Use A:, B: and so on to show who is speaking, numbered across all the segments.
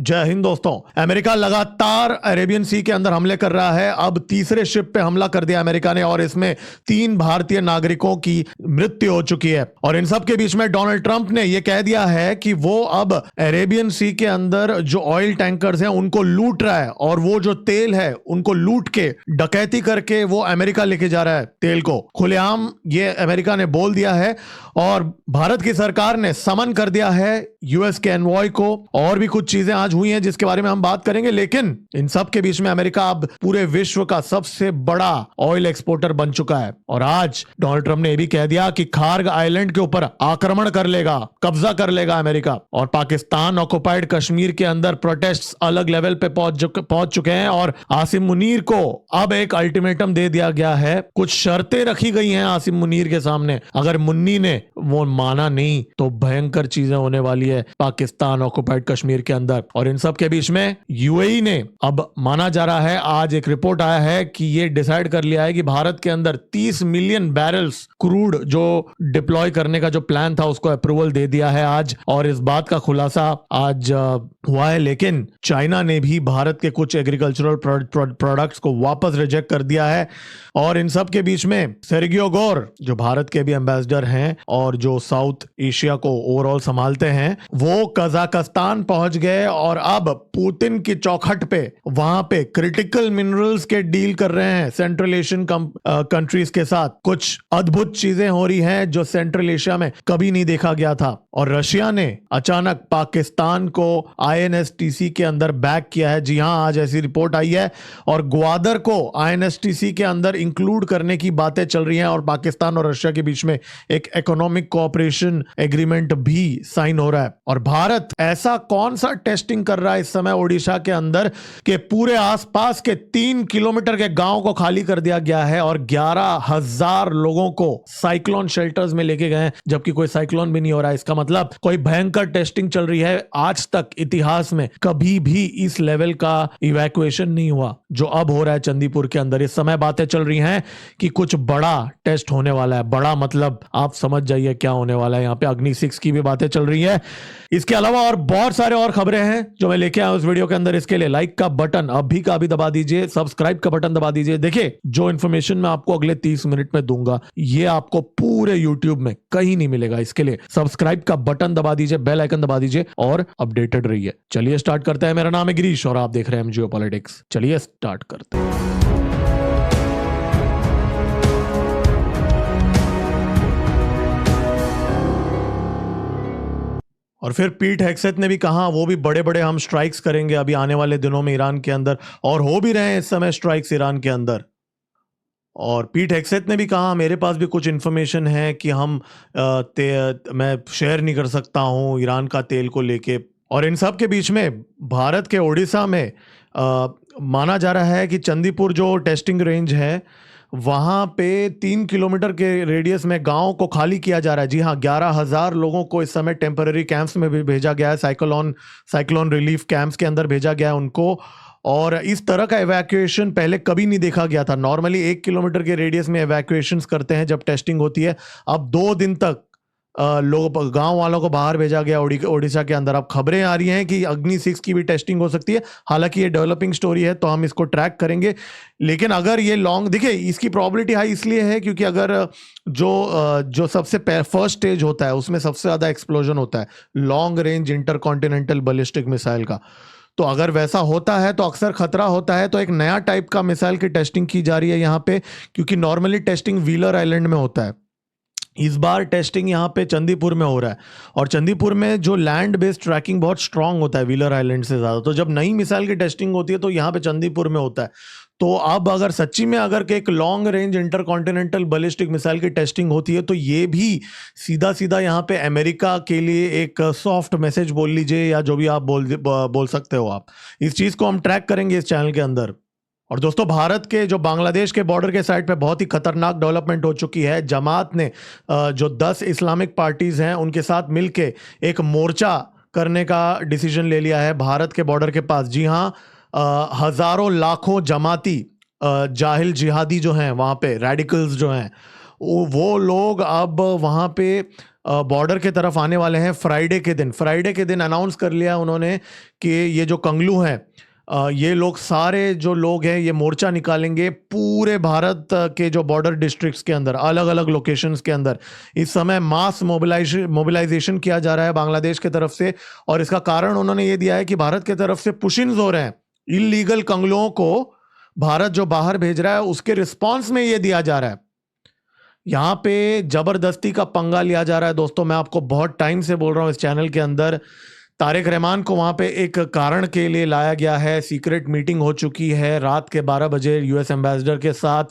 A: जय हिंद दोस्तों। अमेरिका लगातार अरेबियन सी के अंदर हमले कर रहा है। अब तीसरे शिप पे हमला कर दिया अमेरिका ने और इसमें 3 भारतीय नागरिकों की मृत्यु हो चुकी है। और इन सब के बीच में डोनाल्ड ट्रंप ने यह कह दिया है कि वो अब अरेबियन सी के अंदर जो ऑयल टैंकर्स हैं उनको लूट रहा है और वो जो तेल है उनको लूट के डकैती करके वो अमेरिका लेके जा रहा है तेल को। खुलेआम ये अमेरिका ने बोल दिया है और भारत की सरकार ने समन कर दिया है यूएस के एनवॉय को। और भी कुछ चीजें आज हुई हैं जिसके बारे में हम बात करेंगे, लेकिन इन सब के बीच में अमेरिका अब पूरे विश्व का सबसे बड़ा ऑयल एक्सपोर्टर बन चुका है। और आज डोनाल्ड ट्रंप ने यह भी कह दिया कि खार्ग आइलैंड के ऊपर आक्रमण कर लेगा, कब्जा कर लेगा अमेरिका। और पाकिस्तान ऑक्युपाइड कश्मीर के अंदर प्रोटेस्ट अलग लेवल पे पहुंच चुके हैं और आसिम मुनीर को अब एक अल्टीमेटम दे दिया गया है। कुछ शर्तें रखी गई हैं आसिम मुनीर के सामने, अगर मुन्नी ने वो माना नहीं तो भयंकर चीजें होने वाली है पाकिस्तान ऑक्युपाइड कश्मीर के अंदर। और इन सब के बीच में यूएई ने अब माना जा रहा है, आज एक रिपोर्ट आया है कि ये डिसाइड कर लिया है कि भारत के अंदर 30 मिलियन बैरल्स क्रूड जो डिप्लॉय करने का जो प्लान था उसको अप्रूवल दे दिया है आज। और इस बात का खुलासा आज हुआ है। लेकिन चाइना ने भी भारत के कुछ एग्रीकल्चरल प्रोडक्ट्स को वापस रिजेक्ट कर दिया है। और इन सब के बीच में सेर्गियो गोर जो भारत के भी एम्बेसडर हैं और जो साउथ एशिया को ओवरऑल संभालते हैं, वो कजाकिस्तान पहुंच गए और अब पुतिन की चौखट पे वहां पे क्रिटिकल मिनरल्स के डील कर रहे हैं सेंट्रल एशियन कंट्रीज के साथ। कुछ अद्भुत चीजें हो रही हैं जो सेंट्रल एशिया में कभी नहीं देखा गया था। और रशिया ने अचानक पाकिस्तान को आईएनएसटीसी के अंदर बैक किया है। जी हां, आज ऐसी रिपोर्ट आई है और ग्वादर को आईएनएसटीसी के अंदर इंक्लूड करने की बातें चल रही हैं और पाकिस्तान और रशिया के बीच में एक इकोनॉमिक कोऑपरेशन एग्रीमेंट भी साइन हो रहा है। और भारत ऐसा कौन सा टेस्टिंग कर रहा है इस समय ओडिशा के अंदर के पूरे आसपास के 3 किलोमीटर के गांव को खाली कर दिया गया है और 11,000 लोगों को साइक्लोन शेल्टर्स में लेके गए, जबकि कोई साइक्लोन भी नहीं हो रहा है। इसका मतलब कोई भयंकर टेस्टिंग चल रही है। आज तक इतिहास में कभी भी इस लेवल का इवैक्यूएशन नहीं हुआ जो अब हो रहा है चंदीपुर के अंदर। इस समय बातें चल रही हैं कि कुछ बड़ा टेस्ट होने वाला है। बड़ा मतलब आप समझ जाइए क्या होने वाला है। यहाँ पे अग्नि 6 की भी बातें चल रही है। इसके अलावा और बहुत सारे और खबरें हैं जो मैं लेके आया उस वीडियो के अंदर। इसके लिए लाइक का बटन अभी का अभी दबा दीजिए, सब्सक्राइब का बटन दबा दीजिए। देखिए, जो इन्फॉर्मेशन मैं आपको अगले 30 मिनट में दूंगा ये आपको पूरे यूट्यूब में कहीं नहीं मिलेगा। इसके लिए सब्सक्राइब का बटन दबा दीजिए, बेल आइकन दबा दीजिए और अपडेटेड रहिए। चलिए स्टार्ट करते हैं। मेरा नाम है गिरीश और आप देख रहे हैं जियोपॉलिटिक्स। चलिए स्टार्ट करते हैं। और फिर पीट हेग्सेथ ने भी कहा वो भी बड़े बड़े हम स्ट्राइक्स करेंगे अभी आने वाले दिनों में ईरान के अंदर, और हो भी रहे हैं इस समय स्ट्राइक्स ईरान के अंदर। और पीट हेग्सेथ ने भी कहा मेरे पास भी कुछ इन्फॉर्मेशन है कि मैं शेयर नहीं कर सकता हूं ईरान का तेल को लेके। और इन सब के बीच में भारत के ओडिशा में माना जा रहा है कि चंदीपुर जो टेस्टिंग रेंज है वहां पे 3 किलोमीटर के रेडियस में गांव को खाली किया जा रहा है। जी हाँ, 11,000 लोगों को इस समय टेम्पररी कैंप्स में भी भेजा गया है, साइक्लोन रिलीफ कैंप्स के अंदर भेजा गया है उनको। और इस तरह का एवैक्यूएशन पहले कभी नहीं देखा गया था। नॉर्मली 1 किलोमीटर के रेडियस में एवैक्यूएशंस करते हैं जब टेस्टिंग होती है। अब 2 दिन तक लोग गांव वालों को बाहर भेजा गया ओडिशा के अंदर। अब खबरें आ रही हैं कि अग्नि 6 की भी टेस्टिंग हो सकती है। हालांकि ये डेवलपिंग स्टोरी है तो हम इसको ट्रैक करेंगे, लेकिन अगर ये लॉन्ग देखिए, इसकी प्रोबेबिलिटी हाई इसलिए है क्योंकि अगर जो सबसे फर्स्ट स्टेज होता है उसमें सबसे ज्यादा एक्सप्लोजन होता है long range intercontinental ballistic missile का। तो अगर वैसा होता है तो अक्सर खतरा होता है। तो एक नया टाइप का मिसाइल की टेस्टिंग की जा रही है यहाँ पे, क्योंकि नॉर्मली टेस्टिंग व्हीलर आइलैंड में होता है। इस बार टेस्टिंग यहाँ पे चंदीपुर में हो रहा है और चंदीपुर में जो लैंड बेस्ड ट्रैकिंग बहुत स्ट्रांग होता है व्हीलर आइलैंड से ज़्यादा। तो जब नई मिसाइल की टेस्टिंग होती है तो यहाँ पे चंदीपुर में होता है। तो अब अगर सच्ची में अगर एक long range intercontinental ballistic missile की टेस्टिंग होती है तो ये भी सीधा सीधा यहाँ पे अमेरिका के लिए एक सॉफ्ट मैसेज बोल लीजिए या जो भी आप बोल सकते हो आप। इस चीज़ को हम ट्रैक करेंगे इस चैनल के अंदर। और दोस्तों, भारत के जो बांग्लादेश के बॉर्डर के साइड पे बहुत ही खतरनाक डेवलपमेंट हो चुकी है। जमात ने जो 10 इस्लामिक पार्टीज हैं उनके साथ मिलके एक मोर्चा करने का डिसीजन ले लिया है भारत के बॉर्डर के पास। जी हाँ, हजारों लाखों जमाती जाहिल जिहादी जो हैं वहाँ पे, रेडिकल्स जो हैं, वो लोग अब वहाँ पे बॉर्डर के तरफ आने वाले हैं फ्राइडे के दिन अनाउंस कर लिया उन्होंने कि ये जो कंगलू हैं, ये लोग सारे जो लोग हैं ये मोर्चा निकालेंगे पूरे भारत के जो बॉर्डर डिस्ट्रिक्ट्स के अंदर, अलग अलग लोकेशंस के अंदर। इस समय मास मोबिलाइजेशन किया जा रहा है बांग्लादेश की तरफ से, और इसका कारण उन्होंने ये दिया है कि भारत की तरफ से पुश-इन्स हो रहे हैं। इलीगल कंगलुओं को भारत जो बाहर भेज रहा है उसके रिस्पॉन्स में ये दिया जा रहा है। यहां पे जबरदस्ती का पंगा लिया जा रहा है दोस्तों। मैं आपको बहुत टाइम से बोल रहा हूं इस चैनल के अंदर, तारिक रहमान को वहां पे एक कारण के लिए लाया गया है। सीक्रेट मीटिंग हो चुकी है रात के 12 बजे यूएस एम्बेसडर के साथ,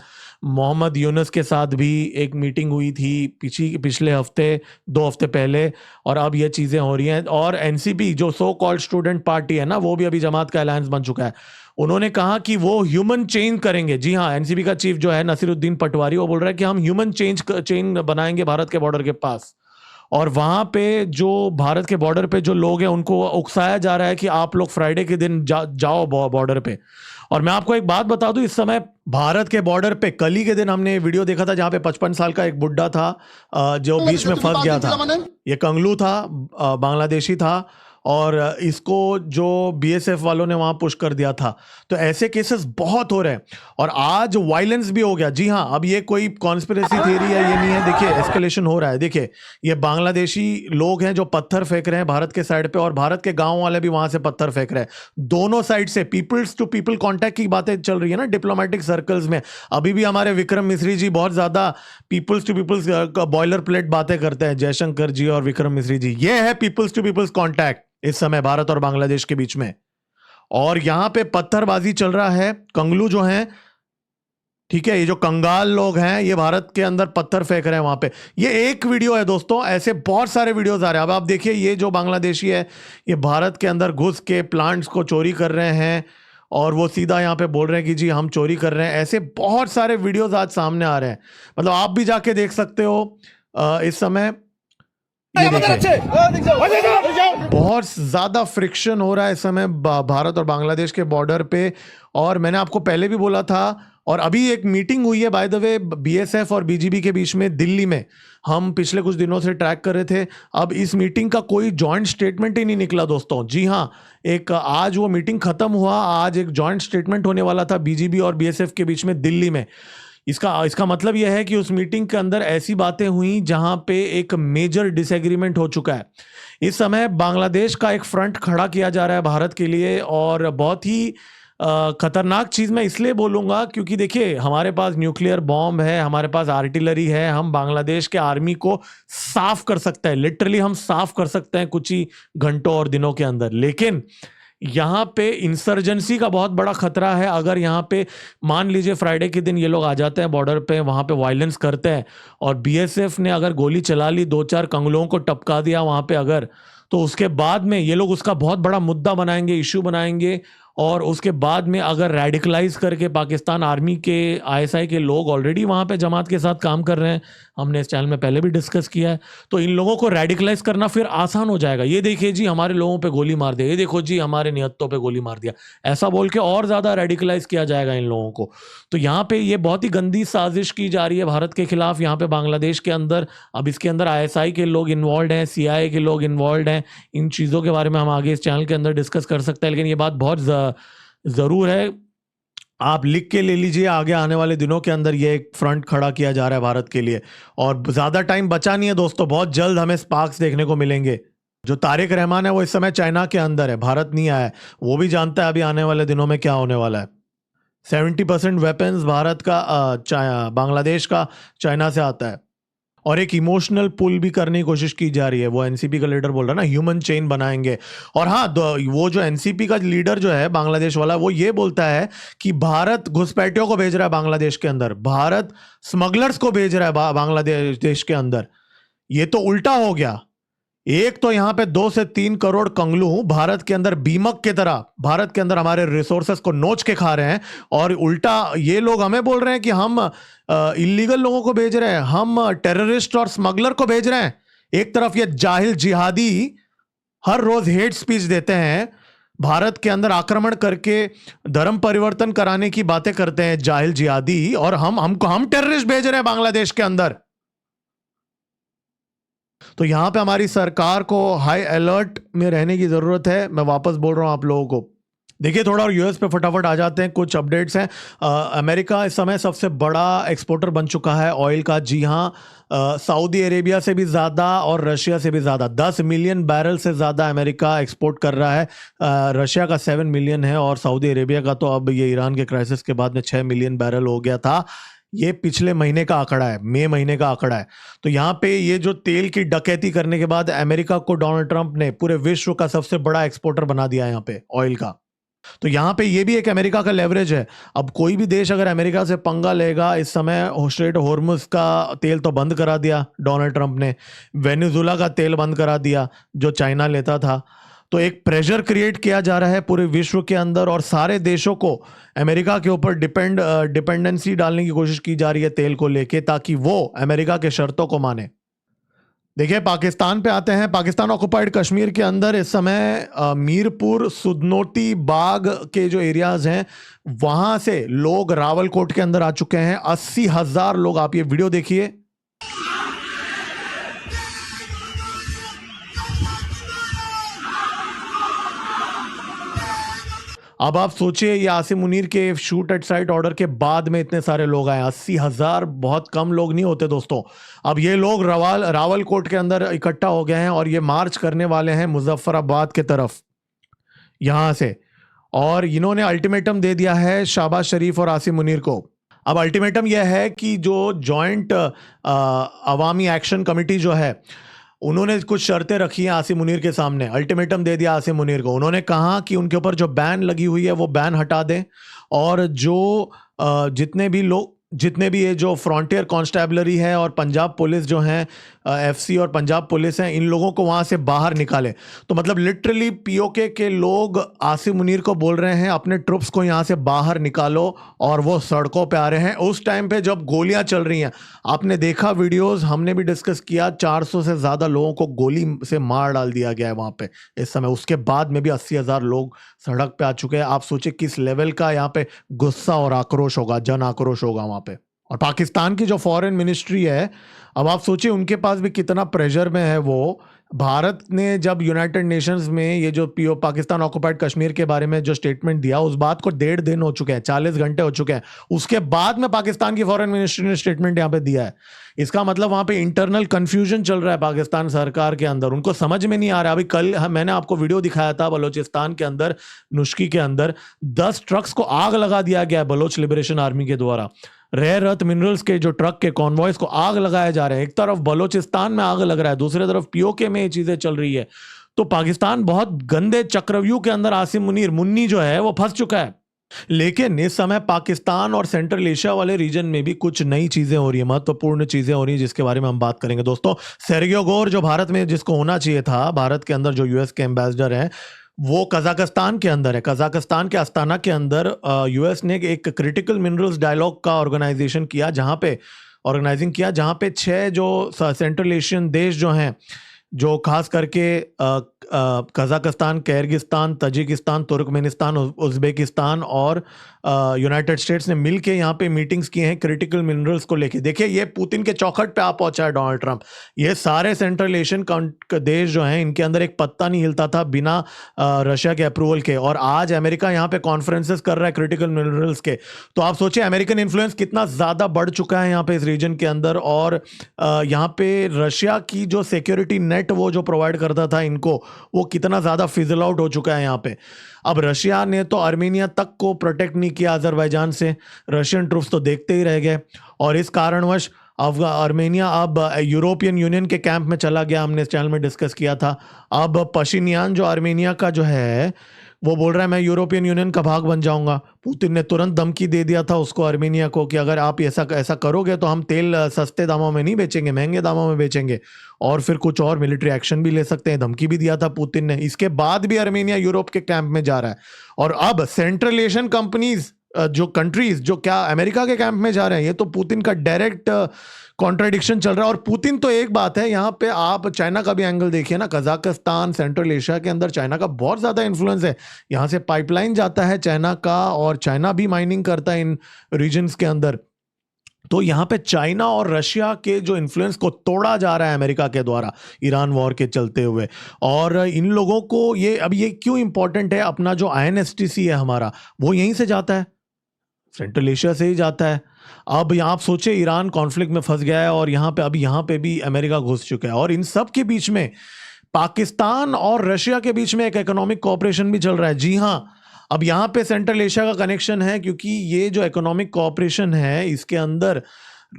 A: मोहम्मद यूनुस के साथ भी एक मीटिंग हुई थी पिछले हफ्ते, 2 हफ्ते पहले, और अब ये चीज़ें हो रही हैं। और एनसीपी जो सो कॉल्ड स्टूडेंट पार्टी है ना, वो भी अभी जमात का अलायंस बन चुका है। उन्होंने कहा कि वो ह्यूमन चेंज करेंगे। जी हाँ, एनसीपी का चीफ जो है नसीरुद्दीन पटवारी, वो बोल रहा है कि हम ह्यूमन चेन बनाएंगे भारत के बॉर्डर के पास। और वहां पे जो भारत के बॉर्डर पे जो लोग हैं उनको उकसाया जा रहा है कि आप लोग फ्राइडे के दिन जाओ बॉर्डर पे। और मैं आपको एक बात बता दूं, इस समय भारत के बॉर्डर पे कल ही के दिन हमने वीडियो देखा था जहां पे 55 साल का एक बुड्ढा था जो बीच में फंस गया था। ये कंगलू था, बांग्लादेशी था, और इसको जो बीएसएफ वालों ने वहां पुश कर दिया था। तो ऐसे केसेस बहुत हो रहे हैं, और आज वायलेंस भी हो गया। जी हाँ, अब ये कोई कॉन्स्पिरेसी थियरी है ये नहीं है। देखिए एस्केलेशन हो रहा है। देखिए ये बांग्लादेशी लोग हैं जो पत्थर फेंक रहे हैं भारत के साइड पे, और भारत के गांव वाले भी वहां से पत्थर फेंक रहे हैं। दोनों साइड से पीपल्स टू पीपल कॉन्टैक्ट की बातें चल रही है ना डिप्लोमेटिक सर्कल्स में। अभी भी हमारे विक्रम मिश्री जी बहुत ज्यादा peoples to peoples boiler plate बातें करते हैं, जयशंकर जी और विक्रम मिश्री जी। ये है पीपल्स टू पीपल्स कॉन्टैक्ट इस समय भारत और बांग्लादेश के बीच में। और यहां पे पत्थरबाजी चल रहा है। कंगलू जो हैं, ठीक है, ये जो कंगाल लोग हैं ये भारत के अंदर पत्थर फेंक रहे हैं वहां पे। ये एक वीडियो है दोस्तों, ऐसे बहुत सारे वीडियोस आ रहे हैं। अब आप देखिए, ये जो बांग्लादेशी है ये भारत के अंदर घुस के प्लांट्स को चोरी कर रहे हैं, और वो सीधा यहाँ पे बोल रहे हैं कि जी हम चोरी कर रहे हैं। ऐसे बहुत सारे वीडियोस आज सामने आ रहे हैं, मतलब आप भी जाके देख सकते हो। इस समय ये देखिए बहुत ज्यादा फ्रिक्शन हो रहा है इस समय भारत और बांग्लादेश के बॉर्डर पे। और मैंने आपको पहले भी बोला था, और अभी एक मीटिंग हुई है बाय द वे बीएसएफ और बीजीबी के बीच में दिल्ली में, हम पिछले कुछ दिनों से ट्रैक कर रहे थे। अब इस मीटिंग का कोई जॉइंट स्टेटमेंट ही नहीं निकला दोस्तों। जी हाँ, एक आज वो मीटिंग खत्म हुआ, आज एक जॉइंट स्टेटमेंट होने वाला था बीजीबी और बीएसएफ के बीच में दिल्ली में। इसका मतलब यह है कि उस मीटिंग के अंदर ऐसी बातें हुई जहां पे एक मेजर डिसएग्रीमेंट हो चुका है। इस समय बांग्लादेश का एक फ्रंट खड़ा किया जा रहा है भारत के लिए, और बहुत ही खतरनाक चीज मैं इसलिए बोलूंगा क्योंकि देखिए हमारे पास न्यूक्लियर बॉम्ब है, हमारे पास आर्टिलरी है, हम बांग्लादेश के आर्मी को साफ कर सकते हैं, लिटरली हम साफ कर सकते हैं कुछ ही घंटों और दिनों के अंदर। लेकिन यहाँ पे इंसर्जेंसी का बहुत बड़ा खतरा है। अगर यहाँ पे मान लीजिए फ्राइडे के दिन ये लोग आ जाते हैं बॉर्डर पे, वहाँ पे वायलेंस करते हैं, और बीएसएफ ने अगर गोली चला ली, 2-4 कंगलों को टपका दिया वहाँ पे अगर, तो उसके बाद में ये लोग उसका बहुत बड़ा मुद्दा बनाएंगे, इश्यू बनाएंगे। और उसके बाद में अगर रेडिकलाइज करके पाकिस्तान आर्मी के आईएसआई के लोग ऑलरेडी वहाँ पे जमात के साथ काम कर रहे हैं, हमने इस चैनल में पहले भी डिस्कस किया है, तो इन लोगों को रेडिकलाइज करना फिर आसान हो जाएगा। ये देखिए जी हमारे लोगों पे गोली मार दिया, ये देखो जी हमारे नियतों पे गोली मार दिया, ऐसा बोल के और ज़्यादा रेडिकलाइज किया जाएगा इन लोगों को। तो यहाँ पे ये बहुत ही गंदी साजिश की जा रही है भारत के खिलाफ यहाँ पे बांग्लादेश के अंदर। अब इसके अंदर आईएसआई के लोग इन्वॉल्व हैं, सीआईए के लोग इन्वॉल्व हैं। इन चीज़ों के बारे में हम आगे इस चैनल के अंदर डिस्कस कर सकते हैं, लेकिन ये बात बहुत ज़रूर है, आप लिख के ले लीजिए, आगे आने वाले दिनों के अंदर ये एक फ्रंट खड़ा किया जा रहा है भारत के लिए। और ज़्यादा टाइम बचा नहीं है दोस्तों, बहुत जल्द हमें स्पार्क्स देखने को मिलेंगे। जो तारिक रहमान है वो इस समय चाइना के अंदर है, भारत नहीं आया है, वो भी जानता है अभी आने वाले दिनों में क्या होने वाला है। 70% वेपन्स भारत का बांग्लादेश का चाइना से आता है, और एक इमोशनल पुल भी करने की कोशिश की जा रही है। वो एनसीपी का लीडर बोल रहा है ना ह्यूमन चेन बनाएंगे। और हाँ, वो जो एनसीपी का लीडर जो है बांग्लादेश वाला, वो ये बोलता है कि भारत घुसपैठियों को भेज रहा है बांग्लादेश के अंदर, भारत स्मगलर्स को भेज रहा है बांग्लादेश के अंदर। ये तो उल्टा हो गया। एक तो यहां पे 2 से 3 करोड़ कंगलू भारत के अंदर बीमक की तरह भारत के अंदर हमारे रिसोर्सेस को नोच के खा रहे हैं, और उल्टा ये लोग हमें बोल रहे हैं कि हम इलीगल लोगों को भेज रहे हैं, हम टेररिस्ट और स्मगलर को भेज रहे हैं। एक तरफ ये जाहिल जिहादी हर रोज हेट स्पीच देते हैं, भारत के अंदर आक्रमण करके धर्म परिवर्तन कराने की बातें करते हैं जाहिल जिहादी, और हम टेररिस्ट भेज रहे हैं बांग्लादेश के अंदर। तो यहाँ पे हमारी सरकार को हाई अलर्ट में रहने की ज़रूरत है। मैं वापस बोल रहा हूँ आप लोगों को। देखिए थोड़ा और यूएस पे फटाफट आ जाते हैं, कुछ अपडेट्स हैं। अमेरिका इस समय सबसे बड़ा एक्सपोर्टर बन चुका है ऑयल का। जी हाँ, सऊदी अरेबिया से भी ज़्यादा और रशिया से भी ज़्यादा 10 मिलियन बैरल से ज़्यादा अमेरिका एक्सपोर्ट कर रहा है। रशिया का 7 मिलियन है और सऊदी अरेबिया का तो अब ये ईरान के क्राइसिस के बाद में 6 मिलियन बैरल हो गया था। ये पिछले महीने का आंकड़ा है, मई महीने का आंकड़ा है। तो यहाँ पे ये जो तेल की डकैती करने के बाद अमेरिका को डोनाल्ड ट्रंप ने पूरे विश्व का सबसे बड़ा एक्सपोर्टर बना दिया है यहाँ पे ऑयल का। तो यहाँ पे ये भी एक अमेरिका का लेवरेज है। अब कोई भी देश अगर अमेरिका से पंगा लेगा, इस समय स्ट्रेट हॉर्मुज का तेल तो बंद करा दिया डोनाल्ड ट्रंप ने, वेनेजुला का तेल बंद करा दिया जो चाइना लेता था। तो एक प्रेशर क्रिएट किया जा रहा है पूरे विश्व के अंदर और सारे देशों को अमेरिका के ऊपर डिपेंडेंसी डालने की कोशिश की जा रही है तेल को लेके, ताकि वो अमेरिका के शर्तों को माने। देखिए पाकिस्तान पे आते हैं। पाकिस्तान ऑक्युपाइड कश्मीर के अंदर इस समय मीरपुर, सुदनोती, बाग के जो एरियाज हैं वहां से लोग रावलकोट के अंदर आ चुके हैं। 80,000 लोग। आप ये वीडियो देखिए। अब आप सोचिए ये आसिम मुनीर के शूट एट साइट ऑर्डर के बाद में इतने सारे लोग आए। 80,000 बहुत कम लोग नहीं होते दोस्तों। अब ये लोग रावलकोट के अंदर इकट्ठा हो गए हैं और ये मार्च करने वाले हैं मुजफ्फराबाद के तरफ यहां से। और इन्होंने अल्टीमेटम दे दिया है शहबाज शरीफ और आसिम मुनीर को। अब अल्टीमेटम यह है कि जो जॉइंट अवामी एक्शन कमेटी जो है, उन्होंने कुछ शर्तें रखी हैं आसिम मुनीर के सामने। अल्टीमेटम दे दिया आसिम मुनीर को। उन्होंने कहा कि उनके ऊपर जो बैन लगी हुई है वो बैन हटा दें और जो जितने भी ये जो फ्रंटियर कांस्टेबलरी है और पंजाब पुलिस जो है, एफसी और पंजाब पुलिस हैं, इन लोगों को वहां से बाहर निकाले। तो मतलब लिटरली पीओके के लोग आसिम मुनीर को बोल रहे हैं अपने ट्रुप्स को यहां से बाहर निकालो, और वो सड़कों पे आ रहे हैं उस टाइम पे जब गोलियां चल रही हैं। आपने देखा वीडियोस, हमने भी डिस्कस किया, 400 से ज्यादा लोगों को गोली से मार डाल दिया गया है वहां पे इस समय। उसके बाद में भी 80,000 लोग सड़क पे आ चुके हैं। आप सोचिए किस लेवल का यहाँ पे गुस्सा और आक्रोश होगा, जन आक्रोश होगा वहां पे। और पाकिस्तान की जो फॉरेन मिनिस्ट्री है, अब आप सोचिए उनके पास भी कितना प्रेशर में है वो। भारत ने जब यूनाइटेड नेशंस में ये जो पाकिस्तान ऑक्युपाइड कश्मीर के बारे में जो स्टेटमेंट दिया, उस बात को 1.5 दिन हो चुके हैं, 40 घंटे हो चुके हैं। उसके बाद में पाकिस्तान की फॉरेन मिनिस्ट्री ने स्टेटमेंट यहाँ पे दिया है। इसका मतलब वहां पे इंटरनल कंफ्यूजन चल रहा है पाकिस्तान सरकार के अंदर। उनको समझ में नहीं आ रहा। अभी कल मैंने आपको वीडियो दिखाया था बलोचिस्तान के अंदर, नुश्की के अंदर 10 ट्रक्स को आग लगा दिया गया बलोच लिबरेशन आर्मी के द्वारा। रेयर अर्थ मिनरल्स के जो ट्रक के कॉन्वॉयज को आग लगाया जा रहा है। एक तरफ बलोचिस्तान में आग लग रहा है, दूसरी तरफ पीओके में ये चीजें चल रही है। तो पाकिस्तान बहुत गंदे चक्रव्यूह के अंदर आसिम मुनीर मुन्नी जो है वो फंस चुका है। लेकिन इस समय पाकिस्तान और सेंट्रल एशिया वाले रीजन में भी कुछ नई चीजें हो रही है, महत्वपूर्ण चीजें हो रही है, जिसके बारे में हम बात करेंगे दोस्तों। सेर्गियो गोर जो भारत में जिसको होना चाहिए था, भारत के अंदर जो यूएस के एम्बेसडर हैं, वो कजाकिस्तान के अंदर है। कजाकिस्तान के अस्ताना के अंदर यूएस ने एक क्रिटिकल मिनरल्स डायलॉग का ऑर्गेनाइजिंग किया, जहां पे 6 जो सेंट्रल एशियन देश जो हैं, जो खास करके Kazakhstan, Kyrgyzstan, Tajikistan, Turkmenistan, Uzbekistan और यूनाइटेड स्टेट्स ने मिलके यहाँ पे मीटिंग्स की हैं क्रिटिकल मिनरल्स को लेके। देखिए ये पुतिन के चौखट पे आ पहुंचा है डोनाल्ड ट्रंप। ये सारे सेंट्रल एशियन देश जो हैं, इनके अंदर एक पत्ता नहीं हिलता था बिना रशिया के अप्रूवल के, और आज अमेरिका यहाँ पे कॉन्फ्रेंसेस कर रहा है क्रिटिकल मिनरल्स के। तो आप सोचिए अमेरिकन इन्फ्लुएंस कितना ज्यादा बढ़ चुका है यहाँ पे इस रीजन के अंदर। और यहाँ पे रशिया की जो सिक्योरिटी नेट वो जो प्रोवाइड करता था इनको, वो कितना ज्यादा फिजल आउट हो चुका है यहाँ पे। अब रशिया ने तो आर्मेनिया तक को प्रोटेक्ट नहीं किया अजरबैजान से, रशियन ट्रूप्स तो देखते ही रह गए, और इस कारणवश आर्मेनिया अब यूरोपियन यूनियन के कैंप में चला गया। हमने इस चैनल में डिस्कस किया था। अब पशिनियान जो आर्मेनिया का जो है, वो बोल रहा है मैं यूरोपियन यूनियन का भाग बन जाऊंगा। पुतिन ने तुरंत धमकी दे दिया था उसको, आर्मेनिया को, कि अगर आप ऐसा करोगे तो हम तेल सस्ते दामों में नहीं बेचेंगे, महंगे दामों में बेचेंगे, और फिर कुछ और मिलिट्री एक्शन भी ले सकते हैं। धमकी भी दिया था पुतिन ने। इसके बाद भी आर्मेनिया यूरोप के कैंप में जा रहा है। और अब सेंट्रल एशियन कंपनीज जो कंट्रीज जो क्या अमेरिका के कैंप में जा रहे हैं, ये तो पुतिन का डायरेक्ट कॉन्ट्राडिक्शन चल रहा है। और पुतिन तो एक बात है, यहाँ पे आप चाइना का भी एंगल देखिए ना। कजाकिस्तान, सेंट्रल एशिया के अंदर चाइना का बहुत ज्यादा इन्फ्लुएंस है। यहाँ से पाइपलाइन जाता है चाइना का, और चाइना भी माइनिंग करता है इन रीजन्स के अंदर। तो यहाँ पे चाइना और रशिया के जो इन्फ्लुएंस को तोड़ा जा रहा है अमेरिका के द्वारा ईरान वॉर के चलते हुए। और इन लोगों को ये क्यों इंपॉर्टेंट है, अपना जो INSTC है हमारा, वो यहीं से जाता है, सेंट्रल एशिया से ही जाता है। अब यहाँ आप सोचे ईरान कॉन्फ्लिक्ट में फंस गया है और यहाँ पे भी अमेरिका घुस चुका है, और इन सब के बीच में पाकिस्तान और रशिया के बीच में एक इकोनॉमिक कोऑपरेशन भी चल रहा है। जी हाँ, अब यहाँ पे सेंट्रल एशिया का कनेक्शन है, क्योंकि ये जो इकोनॉमिक कोऑपरेशन है इसके अंदर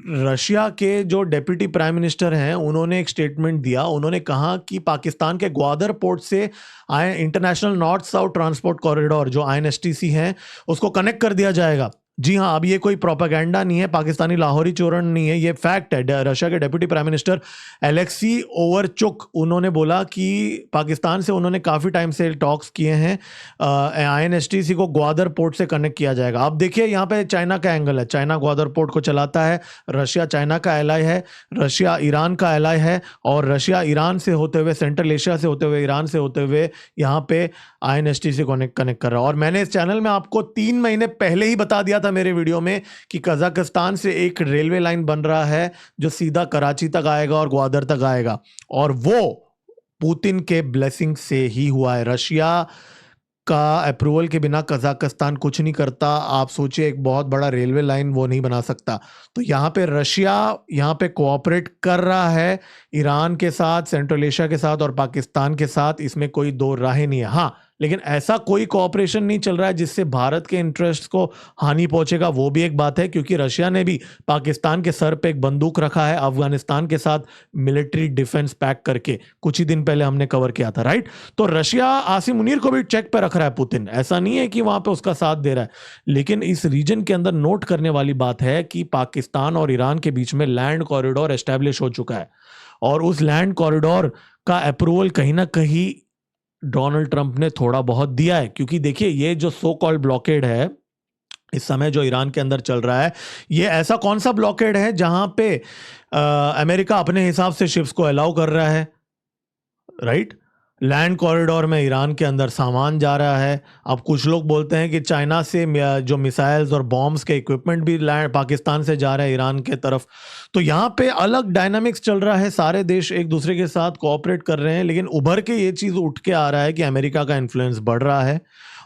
A: रशिया के जो डेप्यूटी प्राइम मिनिस्टर हैं उन्होंने एक स्टेटमेंट दिया। उन्होंने कहा कि पाकिस्तान के ग्वादर पोर्ट से international north south transport corridor जो INSTC है उसको कनेक्ट कर दिया जाएगा। जी हाँ, अब ये कोई प्रोपेगेंडा नहीं है, पाकिस्तानी लाहौरी चोरण नहीं है, ये फैक्ट है। रशिया के डेप्यूटी प्राइम मिनिस्टर एलेक्सी ओवरचुक उन्होंने बोला कि पाकिस्तान से उन्होंने काफ़ी टाइम से टॉक्स किए हैं, INSTC को ग्वादर पोर्ट से कनेक्ट किया जाएगा। अब देखिए यहाँ पे चाइना का एंगल है, चाइना ग्वादर पोर्ट को चलाता है, रशिया चाइना का एलाय है, रशिया ईरान का एलाय है, और रशिया ईरान से होते हुए, सेंट्रल एशिया से होते हुए, ईरान से होते हुए यहाँ पे INSTC कनेक्ट कर रहा है। और मैंने इस चैनल में आपको 3 महीने पहले ही बता दिया था मेरे वीडियो में कि कजाकिस्तान से एक रेलवे लाइन बन रहा है जो सीधा कराची तक आएगा और ग्वादर तक आएगा, और वो पुतिन के ब्लेसिंग से ही हुआ है। रशिया का अप्रूवल के बिना कजाकिस्तान कुछ नहीं करता। आप सोचिए, एक बहुत बड़ा रेलवे लाइन वो नहीं बना सकता। तो यहाँ पे रशिया यहाँ पे कोऑपरेट कर रहा है ईरान के साथ, सेंट्रल एशिया के साथ और पाकिस्तान के साथ, इसमें कोई दो राहें नहीं है। हाँ, लेकिन ऐसा कोई कोऑपरेशन नहीं चल रहा है जिससे भारत के इंटरेस्ट को हानि पहुंचेगा, वो भी एक बात है, क्योंकि रशिया ने भी पाकिस्तान के सर पे एक बंदूक रखा है अफगानिस्तान के साथ मिलिट्री डिफेंस पैक करके, कुछ ही दिन पहले हमने कवर किया था, राइट। तो रशिया आसिम मुनीर को भी चेक पे रख रहा है पुतिन, ऐसा नहीं है कि वहां पे उसका साथ दे रहा है। लेकिन इस रीजन के अंदर नोट करने वाली बात है कि पाकिस्तान और ईरान के बीच में लैंड कॉरिडोर एस्टेब्लिश हो चुका है, और उस लैंड कॉरिडोर का अप्रूवल कहीं ना कहीं डोनाल्ड ट्रंप ने थोड़ा बहुत दिया है। क्योंकि देखिए, ये जो सो कॉल्ड ब्लॉकेड है इस समय जो ईरान के अंदर चल रहा है, ये ऐसा कौन सा ब्लॉकेड है जहां पे अमेरिका अपने हिसाब से शिप्स को अलाउ कर रहा है, राइट। लैंड कॉरिडोर में ईरान के अंदर सामान जा रहा है। अब कुछ लोग बोलते हैं कि चाइना से जो मिसाइल्स और बॉम्ब्स के इक्विपमेंट भी पाकिस्तान से जा रहा है ईरान के तरफ। तो यहाँ पे अलग डायनामिक्स चल रहा है, सारे देश एक दूसरे के साथ कोऑपरेट कर रहे हैं, लेकिन उभर के ये चीज़ उठ के आ रहा है कि अमेरिका का इन्फ्लुएंस बढ़ रहा है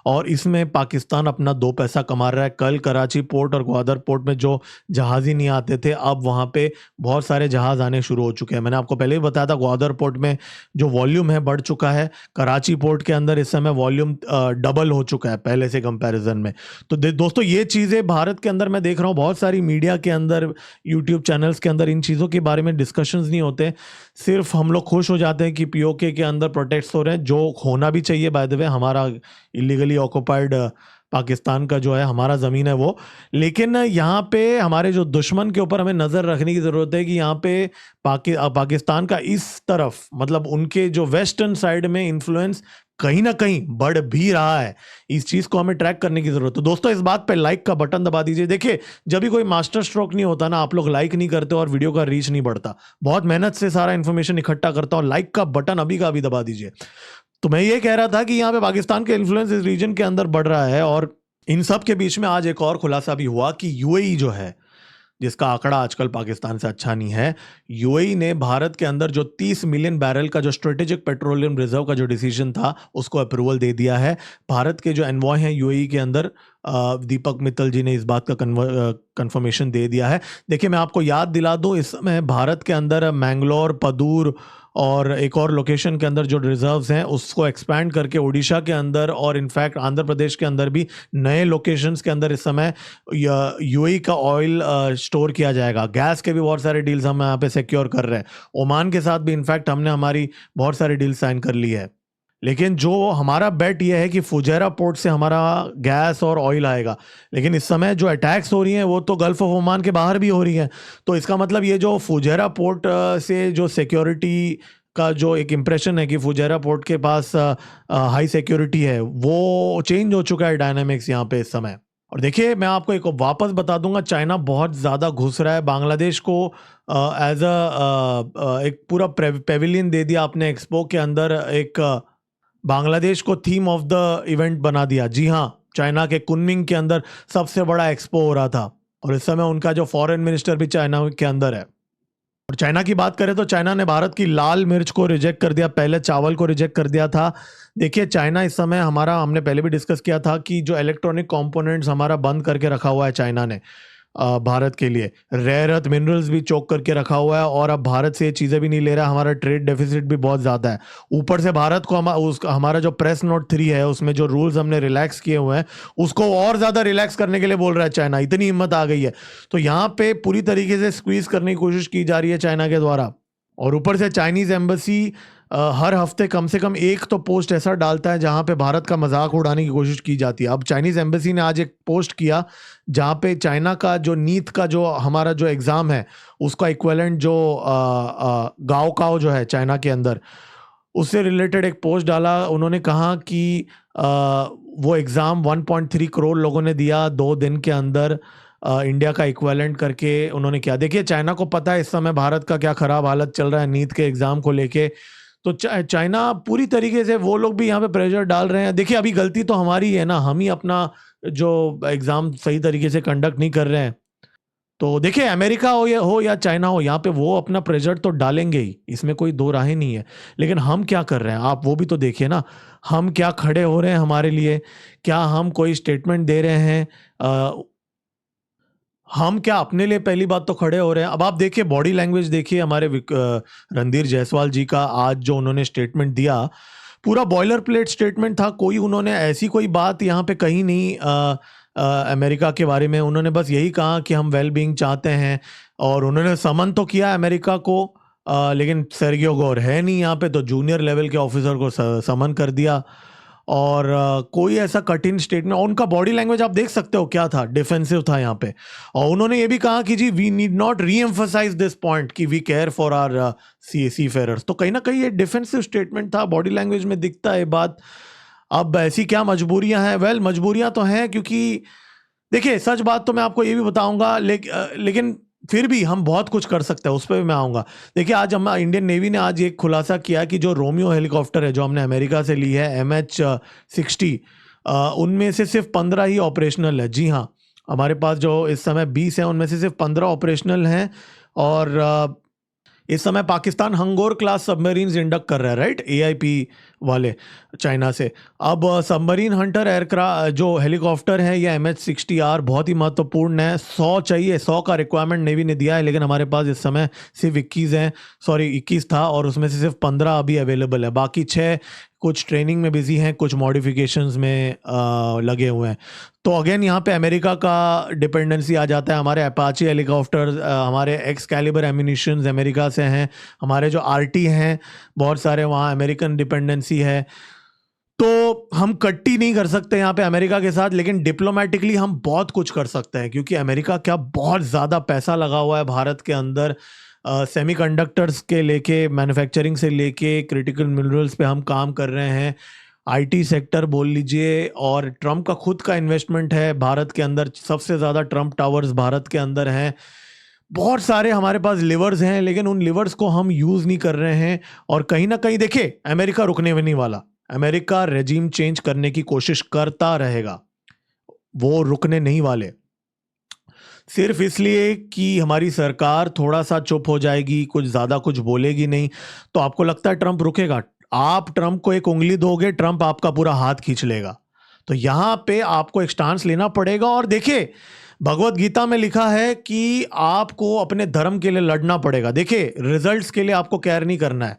A: और इसमें पाकिस्तान अपना दो पैसा कमा रहा है। कल कराची पोर्ट और ग्वादर पोर्ट में जो जहाज़ ही नहीं आते थे, अब वहाँ पे बहुत सारे जहाज़ आने शुरू हो चुके हैं। मैंने आपको पहले ही बताया था, ग्वादर पोर्ट में जो वॉल्यूम है बढ़ चुका है, कराची पोर्ट के अंदर इस समय वॉल्यूम डबल हो चुका है पहले से कंपैरिजन में। तो दोस्तों, ये चीज़ें भारत के अंदर मैं देख रहा हूँ बहुत सारी मीडिया के अंदर, यूट्यूब चैनल्स के अंदर इन चीज़ों के बारे में डिस्कशंस नहीं होते। सिर्फ हम लोग खुश हो जाते हैं कि POK के अंदर प्रोटेक्ट्स हो रहे हैं, जो होना भी चाहिए बाय द वे। हमारा इलीगली ऑक्युपाइड पाकिस्तान का जो है हमारा ज़मीन है वो, लेकिन यहाँ पे हमारे जो दुश्मन के ऊपर हमें नज़र रखने की ज़रूरत है कि यहाँ पे पाकिस्तान का इस तरफ, मतलब उनके जो वेस्टर्न साइड में इन्फ्लुएंस कहीं ना कहीं बढ़ भी रहा है। इस चीज़ को हमें ट्रैक करने की ज़रूरत है। दोस्तों, इस बात पे लाइक का बटन दबा दीजिए। देखिए, जब भी कोई मास्टर स्ट्रोक नहीं होता ना, आप लोग लाइक नहीं करते और वीडियो का रीच नहीं बढ़ता। बहुत मेहनत से सारा इन्फॉर्मेशन इकट्ठा करता हूँ, लाइक का बटन अभी का अभी दबा दीजिए। तो मैं ये कह रहा था कि यहाँ पे पाकिस्तान के इन्फ्लुएंस इस रीजन के अंदर बढ़ रहा है, और इन सब के बीच में आज एक और खुलासा भी हुआ कि UAE जो है, जिसका आंकड़ा आजकल पाकिस्तान से अच्छा नहीं है, UAE ने भारत के अंदर जो 30 मिलियन बैरल का जो स्ट्रेटेजिक पेट्रोलियम रिजर्व का जो डिसीजन था उसको अप्रूवल दे दिया है। भारत के जो एनवॉय हैं UAE के अंदर, दीपक मित्तल जी ने इस बात का कंफर्मेशन दे दिया है। देखिए, मैं आपको याद दिला दूं, इस समय भारत के अंदर मैंगलोर, पदूर और एक और लोकेशन के अंदर जो रिजर्व्स हैं उसको एक्सपैंड करके उड़ीसा के अंदर और इनफैक्ट आंध्र प्रदेश के अंदर भी नए लोकेशंस के अंदर इस समय UAE का ऑयल स्टोर किया जाएगा। गैस के भी बहुत सारे डील्स हम यहाँ पे सिक्योर कर रहे हैं। ओमान के साथ भी इनफैक्ट हमने हमारी बहुत सारी डील साइन कर ली है। लेकिन जो हमारा बेट ये है कि फुजैरा पोर्ट से हमारा गैस और ऑयल आएगा, लेकिन इस समय जो अटैक्स हो रही हैं वो तो गल्फ ऑफ ओमान के बाहर भी हो रही हैं। तो इसका मतलब ये जो फुजैरा पोर्ट से जो सिक्योरिटी का जो एक इम्प्रेशन है कि फुजैरा पोर्ट के पास हाई सिक्योरिटी है, वो चेंज हो चुका है डायनामिक्स यहाँ पे इस समय। और देखिए, मैं आपको एक वापस बता दूंगा, चाइना बहुत ज़्यादा घुस रहा है बांग्लादेश को एज एक पूरा पेविलियन दे दिया अपने एक्सपो के अंदर, एक बांग्लादेश को थीम ऑफ द इवेंट बना दिया। जी हाँ, चाइना के कुनमिंग के अंदर सबसे बड़ा एक्सपो हो रहा था और इस समय उनका जो फॉरेन मिनिस्टर भी चाइना के अंदर है। और चाइना की बात करें तो चाइना ने भारत की लाल मिर्च को रिजेक्ट कर दिया, पहले चावल को रिजेक्ट कर दिया था। देखिए चाइना इस समय हमारा, हमने पहले भी डिस्कस किया था कि जो इलेक्ट्रॉनिक कंपोनेंट्स हमारा बंद करके रखा हुआ है चाइना ने भारत के लिए, रेयर अर्थ मिनरल्स भी चोक करके रखा हुआ है, और अब भारत से ये चीज़ें भी नहीं ले रहा। हमारा ट्रेड डेफिसिट भी बहुत ज़्यादा है। ऊपर से भारत को हमारा जो प्रेस नोट 3 है उसमें जो रूल्स हमने रिलैक्स किए हुए हैं उसको और ज़्यादा रिलैक्स करने के लिए बोल रहा है चाइना। इतनी हिम्मत आ गई है। तो यहाँ पे पूरी तरीके से स्क्वीज करने की कोशिश की जा रही है चाइना के द्वारा। और ऊपर से चाइनीज एम्बेसी हर हफ्ते कम से कम एक तो पोस्ट ऐसा डालता है जहां पे भारत का मजाक उड़ाने की कोशिश की जाती है। अब चाइनीज एम्बेसी ने आज एक पोस्ट किया जहां पे चाइना का जो नीट का जो हमारा जो एग्जाम है उसका इक्विवेलेंट जो गाओ काओ जो है चाइना के अंदर, उससे रिलेटेड एक पोस्ट डाला। उन्होंने कहा कि वो एग्जाम 1.3 करोड़ लोगों ने दिया 2 दिन के अंदर, इंडिया का इक्विवेलेंट करके उन्होंने किया। देखिए चाइना को पता है इस समय भारत का क्या खराब हालत चल रहा है नीट के एग्जाम को लेके, तो चाइना पूरी तरीके से वो लोग भी यहाँ पे प्रेशर डाल रहे हैं। देखिए अभी गलती तो हमारी है ना, हम ही अपना जो एग्जाम सही तरीके से कंडक्ट नहीं कर रहे हैं। तो देखिए अमेरिका हो या चाइना हो, यहाँ पे वो अपना प्रेशर तो डालेंगे ही, इसमें कोई दो राहें नहीं है। लेकिन हम क्या कर रहे हैं आप वो भी तो देखिए ना, हम क्या खड़े हो रहे हैं हमारे लिए, क्या हम कोई स्टेटमेंट दे रहे हैं, हम क्या अपने लिए पहली बात तो खड़े हो रहे हैं। अब आप देखिए बॉडी लैंग्वेज देखिए हमारे रणधीर जायसवाल जी का, आज जो उन्होंने स्टेटमेंट दिया पूरा बॉयलर प्लेट स्टेटमेंट था। कोई उन्होंने ऐसी कोई बात यहाँ पे कही नहीं अमेरिका के बारे में। उन्होंने बस यही कहा कि हम वेल बीइंग चाहते हैं, और उन्होंने समन तो किया अमेरिका को, लेकिन सेर्गियो गोर है नहीं यहाँ पे, तो जूनियर लेवल के ऑफिसर को समन कर दिया। और कोई ऐसा कठिन स्टेटमेंट, उनका बॉडी लैंग्वेज आप देख सकते हो क्या था, डिफेंसिव था यहाँ पे। और उन्होंने ये भी कहा कि जी we need not reemphasise this point कि we care for our seafarers. तो कहीं ना कहीं ये डिफेंसिव स्टेटमेंट था, बॉडी लैंग्वेज में दिखता है बात। अब ऐसी क्या मजबूरियां हैं? वेल मजबूरियां तो हैं, क्योंकि देखिए सच बात तो मैं आपको ये भी बताऊंगा, लेकिन फिर भी हम बहुत कुछ कर सकते हैं, उस पर भी मैं आऊँगा। देखिए आज हम इंडियन नेवी ने आज एक खुलासा किया कि जो रोमियो हेलीकॉप्टर है जो हमने अमेरिका से ली है MH-60, उनमें से सिर्फ 15 ही ऑपरेशनल है। जी हाँ, हमारे पास जो इस समय 20 है उनमें से सिर्फ 15 ऑपरेशनल हैं। और इस समय Pakistan Hangor class submarines induct कर रहा है, राइट, AIP वाले चाइना से। अब सबमरीन हंटर एयरक्राफ्ट जो हेलीकॉप्टर है ये MH-60R बहुत ही महत्वपूर्ण है। 100 चाहिए, 100 का रिक्वायरमेंट नेवी ने दिया है, लेकिन हमारे पास इस समय सिर्फ 21 हैं, सॉरी 21 था, और उसमें से सिर्फ 15 अभी अवेलेबल है। बाकी 6 कुछ ट्रेनिंग में बिजी हैं, कुछ मॉडिफिकेशंस में लगे हुए हैं। तो अगेन यहाँ पे अमेरिका का डिपेंडेंसी आ जाता है। हमारे अपाचे हेलीकॉप्टर, हमारे एक्सकैलिबर एम्यूनिशंस अमेरिका से हैं, हमारे जो RT हैं बहुत सारे वहाँ अमेरिकन डिपेंडेंसी है। तो हम कट्टी नहीं कर सकते यहाँ पे अमेरिका के साथ, लेकिन डिप्लोमेटिकली हम बहुत कुछ कर सकते हैं, क्योंकि अमेरिका क्या बहुत ज़्यादा पैसा लगा हुआ है भारत के अंदर। सेमीकंडक्टर्स के लेके, मैन्युफैक्चरिंग से लेके क्रिटिकल मिनरल्स पे हम काम कर रहे हैं, IT सेक्टर बोल लीजिए, और ट्रम्प का खुद का इन्वेस्टमेंट है भारत के अंदर, सबसे ज़्यादा ट्रम्प टावर्स भारत के अंदर हैं। बहुत सारे हमारे पास लिवर्स हैं, लेकिन उन लिवर्स को हम यूज़ नहीं कर रहे हैं। और कहीं ना कहीं देखिए अमेरिका रुकने में नहीं वाला, अमेरिका रेजिम चेंज करने की कोशिश करता रहेगा, वो रुकने नहीं वाले। सिर्फ इसलिए कि हमारी सरकार थोड़ा सा चुप हो जाएगी, कुछ ज़्यादा कुछ बोलेगी नहीं, तो आपको लगता है ट्रम्प रुकेगा? आप ट्रम्प को एक उंगली दोगे, ट्रम्प आपका पूरा हाथ खींच लेगा। तो यहाँ पे आपको एक स्टांस लेना पड़ेगा। और देखिए भगवत गीता में लिखा है कि आपको अपने धर्म के लिए लड़ना पड़ेगा। देखिए रिजल्ट्स के लिए आपको केयर नहीं करना है,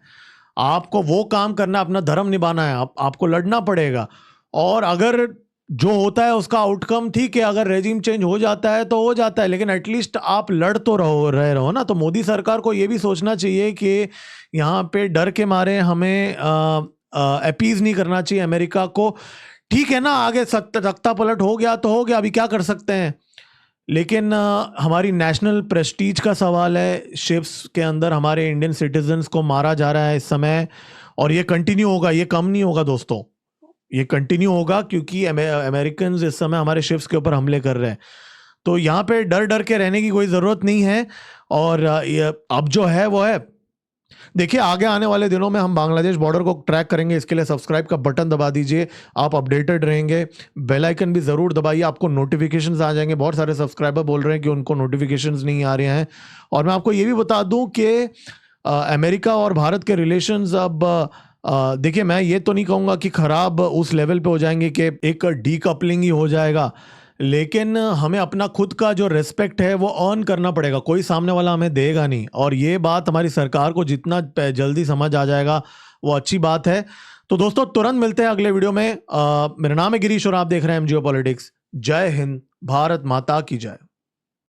A: आपको वो काम करना है, अपना धर्म निभाना है, आपको लड़ना पड़ेगा। और अगर जो होता है उसका आउटकम ठीक है, अगर रेजिम चेंज हो जाता है तो हो जाता है, लेकिन एटलीस्ट आप लड़ तो रहो ना। तो मोदी सरकार को ये भी सोचना चाहिए कि यहाँ पे डर के मारे हमें अपीज नहीं करना चाहिए अमेरिका को। ठीक है ना, आगे सत्ता पलट हो गया तो हो गया, अभी क्या कर सकते हैं। लेकिन हमारी नेशनल प्रेस्टीज का सवाल है। शिप्स के अंदर हमारे इंडियन सिटीजन्स को मारा जा रहा है इस समय, और ये कंटिन्यू होगा, ये कम नहीं होगा दोस्तों, ये कंटिन्यू होगा, क्योंकि अमेरिकन इस समय हमारे शिप्स के ऊपर हमले कर रहे हैं। तो यहाँ पे डर डर के रहने की कोई ज़रूरत नहीं है। और अब जो है वो है, देखिए आगे आने वाले दिनों में हम बांग्लादेश बॉर्डर को ट्रैक करेंगे, इसके लिए सब्सक्राइब का बटन दबा दीजिए, आप अपडेटेड रहेंगे। बेल आइकन भी ज़रूर दबाइए, आपको नोटिफिकेशंस आ जाएंगे। बहुत सारे सब्सक्राइबर बोल रहे हैं कि उनको नोटिफिकेशंस नहीं आ रहे हैं। और मैं आपको ये भी बता दूं कि अमेरिका और भारत के रिलेशंस अब देखिए, मैं ये तो नहीं कहूँगा कि ख़राब उस लेवल पे हो जाएंगे कि एक डीकपलिंग ही हो जाएगा, लेकिन हमें अपना खुद का जो रिस्पेक्ट है वो अर्न करना पड़ेगा, कोई सामने वाला हमें देगा नहीं। और ये बात हमारी सरकार को जितना जल्दी समझ आ जाएगा वो अच्छी बात है। तो दोस्तों तुरंत मिलते हैं अगले वीडियो में। मेरा नाम है गिरीश और आप देख रहे हैं एमजियो पॉलिटिक्स। जय हिंद, भारत माता की जय।